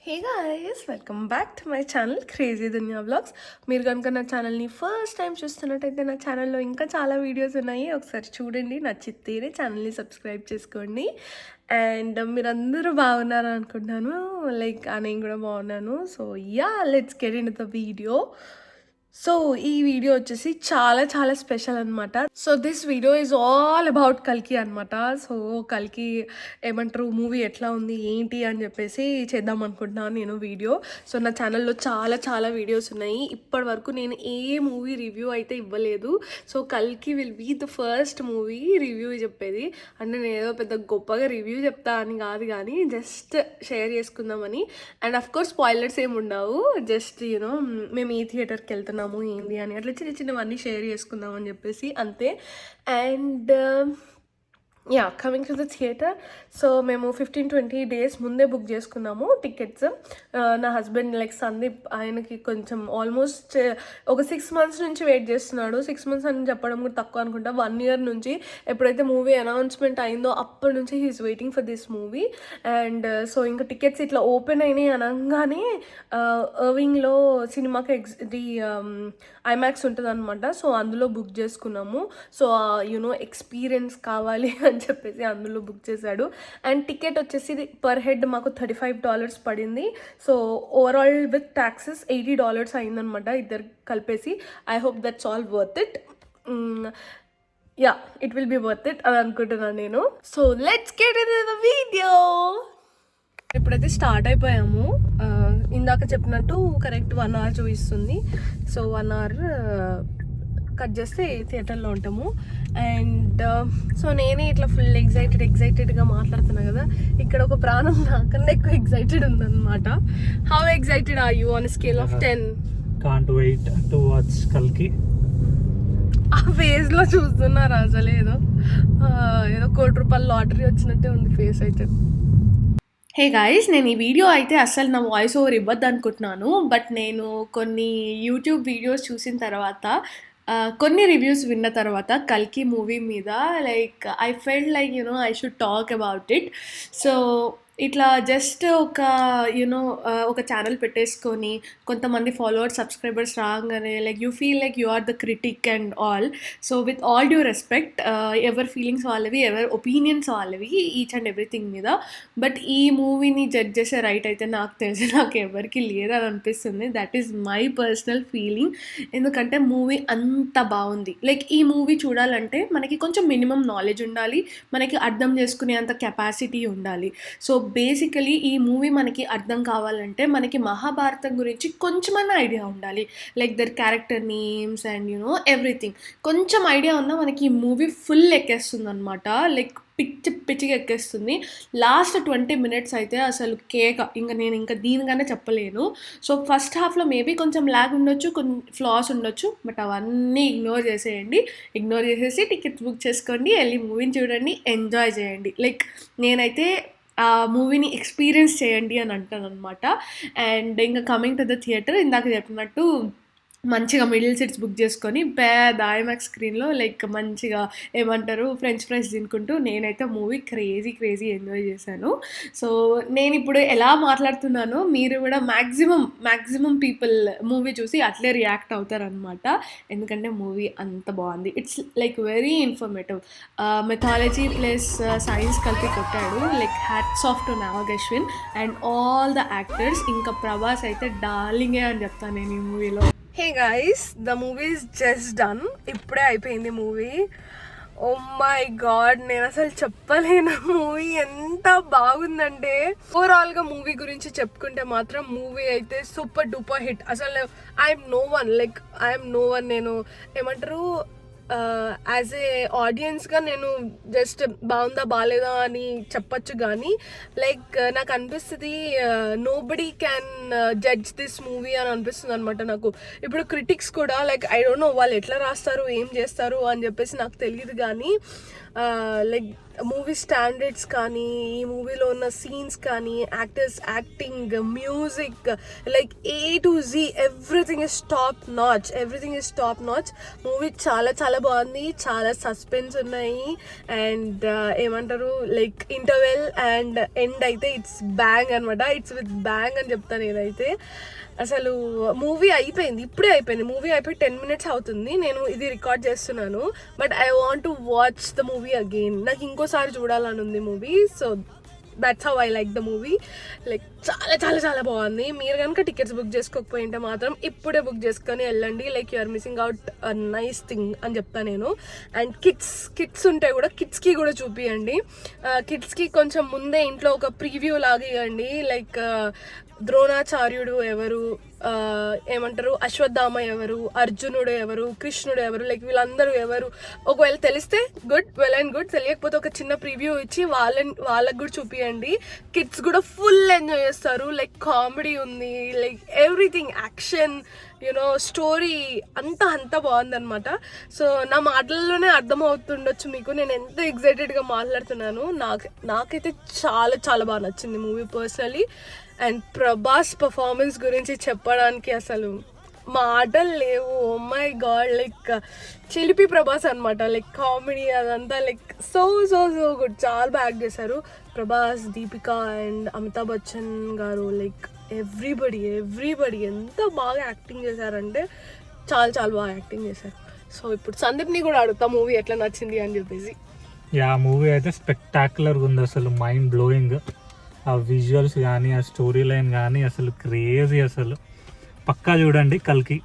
Hey guys, welcome back to my channel crazy Duniya vlogs. మీరు కనుక నా ఛానల్ని ఫస్ట్ టైం చూస్తున్నట్టయితే నా ఛానల్లో ఇంకా చాలా వీడియోస్ ఉన్నాయి, ఒకసారి చూడండి. నచ్చితేనే ఛానల్ని సబ్స్క్రైబ్ చేసుకోండి. అండ్ మీరందరూ బాగున్నారు అనుకుంటున్నాను, నేను కూడా బాగున్నాను. So let's get in the video. So ఈ వీడియో వచ్చేసి చాలా చాలా స్పెషల్ అనమాట. So this video is all about కల్కి అనమాట. సో కల్కి ఏమంటారు, మూవీ ఎట్లా ఉంది ఏంటి అని చెప్పేసి చేద్దాం అనుకుంటున్నాను నేను వీడియో. సో నా ఛానల్లో చాలా చాలా వీడియోస్ ఉన్నాయి. ఇప్పటి వరకు నేను ఏ మూవీ రివ్యూ అయితే ఇవ్వలేదు. సో కల్కి will be the first movie review చెప్పేది. అంటే నేను ఏదో పెద్ద గొప్పగా రివ్యూ చెప్తా అని కాదు, కానీ జస్ట్ షేర్ చేసుకుందామని. అండ్ అఫ్ కోర్స్ స్పాయిలర్స్ ఏమి ఉండవు, జస్ట్ యూనో మేము ఈ థియేటర్కి వెళ్తున్నాము ఏంటి అని అట్లా చిన్న చిన్నవన్నీ షేర్ చేసుకుందాం అని చెప్పేసి అంతే. And coming to the theatre. So మేము 15-20 days ముందే బుక్ చేసుకున్నాము టికెట్స్. నా హస్బెండ్ సందీప్, ఆయనకి కొంచెం ఆల్మోస్ట్ ఒక 6 months నుంచి వెయిట్ చేస్తున్నాడు. 6 months అని చెప్పడం కూడా తక్కువ అనుకుంటా, 1 year నుంచి. ఎప్పుడైతే మూవీ అనౌన్స్మెంట్ అయిందో అప్పటి నుంచి he's waiting for this movie. And so ఇంకా టికెట్స్ ఇట్లా ఓపెన్ అయినాయి అనగానే ఎర్వింగ్లో సినిమాకి ఐమాక్స్ ఉంటుంది అనమాట. సో అందులో బుక్ చేసుకున్నాము. సో యూనో ఎక్స్పీరియన్స్ కావాలి అని చెప్పేసి అందులో బుక్ చేశాడు. అండ్ టికెట్ వచ్చేసి పర్ హెడ్ మాకు $35 పడింది. సో ఓవరాల్ విత్ ట్యాక్సెస్ $80 అయిందనమాట ఇద్దరు కలిపేసి. I hope that's all worth it. It will be worth it అని అనుకుంటున్నాను నేను. So let's get in the video. ఇప్పుడైతే స్టార్ట్ అయిపోయాము. ఇందాక చెప్పినట్టు కరెక్ట్ 1 hour చూపిస్తుంది. సో 1 hour కట్ చేస్తే థియేటర్లో ఉంటాము. అండ్ సో నేనే ఇట్లా ఫుల్ ఎగ్జైటెడ్గా మాట్లాడుతున్నా కదా, ఇక్కడ ఒక ప్రాణం నాకన్నా ఎక్కువ ఎగ్జైటెడ్ ఉందన్నమాట. How excited are you on scale of 10? Can't wait to watch Kalki. ఆ ఫేస్లో చూస్తున్నారు అసలు ఏదో ₹1,00,00,000 లాటరీ వచ్చినట్టే ఉంది ఫేస్ అయితే. హే గాయ్స్, నేను ఈ వీడియో అయితే అస్సలు నా వాయిస్ ఓవర్ ఇవ్వద్దు అనుకుంటున్నాను. బట్ నేను కొన్ని యూట్యూబ్ వీడియోస్ చూసిన తర్వాత, కొన్ని రివ్యూస్ విన్న తర్వాత కల్కి మూవీ మీద I felt I should talk about it. So ఇట్లా జస్ట్ ఒక ఛానల్ పెట్టేసుకొని కొంతమంది ఫాలోవర్స్ సబ్స్క్రైబర్స్ రాగానే you feel you are the critic and all. So with all due respect, ఎవరి ఫీలింగ్స్ వాళ్ళవి, ఎవరి ఒపీనియన్స్ వాళ్ళవి, ఈచ్ అండ్ ఎవ్రీథింగ్ మీద. బట్ ఈ మూవీని జడ్జ్ చేసే రైట్ అయితే నాకు తెలిసి నాకు ఎవరికి లేదని అనిపిస్తుంది. That is my personal feeling. ఎందుకంటే మూవీ అంత బాగుంది. ఈ మూవీ చూడాలంటే మనకి కొంచెం మినిమం నాలెడ్జ్ ఉండాలి, మనకి అర్థం చేసుకునే అంత కెపాసిటీ ఉండాలి. సో బేసికలీ ఈ మూవీ మనకి అర్థం కావాలంటే మనకి మహాభారతం గురించి కొంచెమన్నా ఐడియా ఉండాలి. There character names and everything కొంచెం ఐడియా ఉన్నా మనకి ఈ మూవీ ఫుల్ ఎక్కేస్తుంది అనమాట. పిచ్చిగా ఎక్కేస్తుంది. లాస్ట్ 20 minutes అయితే అసలు కేక. నేను దీనిగానే చెప్పలేను. సో ఫస్ట్ హాఫ్లో మేబీ కొంచెం ల్యాగ్ ఉండొచ్చు, కొన్ని ఫ్లాస్ ఉండొచ్చు, బట్ అవన్నీ ఇగ్నోర్ చేసేయండి. ఇగ్నోర్ చేసేసి టికెట్స్ బుక్ చేసుకోండి, వెళ్ళి మూవీని చూడండి, ఎంజాయ్ చేయండి. నేనైతే ఆ మూవీని ఎక్స్పీరియన్స్ చేయండి అని అంటాను అనమాట. అండ్ ఇంకా కమింగ్ టు ద థియేటర్, ఇందాక చెప్పినట్టు మంచిగా మిడిల్ సీట్స్ బుక్ చేసుకొని పెద్ద ఐమాక్స్ స్క్రీన్లో మంచిగా ఏమంటారు ఫ్రెంచ్ ఫ్రైస్ తినుకుంటూ నేనైతే మూవీ క్రేజీ ఎంజాయ్ చేశాను. సో నేను ఇప్పుడు ఎలా మాట్లాడుతున్నానో మీరు కూడా మ్యాక్సిమం పీపుల్ మూవీ చూసి అట్లే రియాక్ట్ అవుతారనమాట. ఎందుకంటే మూవీ అంత బాగుంది. It's very informative. Methodology plus science కలిపి కొట్టాడు. Hats off to Nag Ashwin and all the actors. ఇంకా ప్రభాస్ అయితే డార్లింగే అని చెప్తాను నేను ఈ మూవీలో. Hey guys, the movie is just done. ఇప్పుడే అయిపోయింది మూవీ. ఓ మై గాడ్, నేను అసలు చెప్పలేను మూవీ ఎంత బాగుందంటే. ఓవరాల్గా మూవీ గురించి చెప్పుకుంటే మాత్రం మూవీ అయితే సూపర్ డూపర్ హిట్. అసలు ఐఎమ్ నో వన్ నేను ఏమంటారు యాజ్ ఏ ఆడియన్స్గా నేను జస్ట్ బాగుందా బాగాలేదా అని చెప్పచ్చు, కానీ నాకు అనిపిస్తుంది nobody can judge this movie అని అనిపిస్తుంది అనమాట నాకు. ఇప్పుడు క్రిటిక్స్ కూడా ఐ డోంట్ నో వాళ్ళు ఎట్లా రాస్తారు, ఏం చేస్తారు అని చెప్పేసి నాకు తెలియదు, కానీ మూవీ స్టాండర్డ్స్ కానీ, ఈ మూవీలో ఉన్న సీన్స్ కానీ, actors acting, music, like A to Z everything is top notch. Movie చాలా చాలా బాగుంది, చాలా సస్పెన్స్ ఉన్నాయి. అండ్ ఏమంటారు, లైక్ ఇంటర్వెల్ అండ్ ఎండ్ అయితే ఇట్స్ బ్యాంగ్ అనమాట. ఇట్స్ విత్ బ్యాంగ్ అని చెప్తాను నేనైతే. అసలు మూవీ ఇప్పుడే అయిపోయింది. మూవీ అయిపోయి 10 minutes అవుతుంది. నేను ఇది రికార్డ్ చేస్తున్నాను, but I want to watch the movie again. నాకు ఇంకోసారి చూడాలని ఉంది movie. So that's how I like the movie. Like చాలా చాలా చాలా బాగుంది. మీరు కనుక టికెట్స్ బుక్ చేసుకోకపోయి ఉంటే మాత్రం ఇప్పుడే బుక్ చేసుకొని వెళ్ళండి. Like you are missing out a nice thing అని చెప్తాను నేను. అండ్ కిడ్స్ ఉంటే కూడా కిడ్స్కి కూడా చూపియండి. కిడ్స్కి కొంచెం ముందే ఇంట్లో ఒక ప్రీవ్యూ లాగా ఇవ్వండి. లైక్ ద్రోణాచార్యుడు ఎవరు, ఏమంటారు, అశ్వత్థామ ఎవరు, అర్జునుడు ఎవరు, కృష్ణుడు ఎవరు, లైక్ వీళ్ళందరూ ఎవరు ఒకవేళ తెలిస్తే గుడ్, వెల్ అండ్ గుడ్. తెలియకపోతే ఒక చిన్న ప్రివ్యూ ఇచ్చి వాళ్ళకి కూడా చూపియండి. కిడ్స్ కూడా ఫుల్ ఎంజాయ్ చేస్తారు. లైక్ కామెడీ ఉంది, like everything, action, you know, story అంతా బాగుందన్నమాట. సో నా మాటల్లోనే అర్థమవుతుండొచ్చు మీకు నేను ఎంత ఎక్సైటెడ్గా మాట్లాడుతున్నాను. నాకైతే చాలా చాలా బాగా నచ్చింది movie personally. And Prabhas performance గురించి చెప్పడానికి అసలు మాటలు లేవు. ఓ మై గాడ్, లైక్ చిలిపి ప్రభాస్ అనమాట. లైక్ కామెడీ అదంతా లైక్ సో గుడ్. చాలా బాగా యాక్ట్ చేశారు ప్రభాస్, దీపిక అండ్ అమితాబ్ బచ్చన్ గారు. లైక్ ఎవ్రీబడి ఎంత బాగా యాక్టింగ్ చేశారంటే చాలా చాలా బాగా యాక్టింగ్ చేశారు. సో ఇప్పుడు సందీప్ని కూడా అడుగుతా మూవీ ఎట్లా నచ్చింది అని చెప్పేసి. మూవీ అయితే స్పెక్టాక్యులర్గా ఉంది, అసలు మైండ్ బ్లోయింగ్. ఆ విజువల్స్ కానీ, ఆ స్టోరీ లైన్ కానీ అసలు క్రేజీ. అసలు పక్కా చూడండి కల్కి.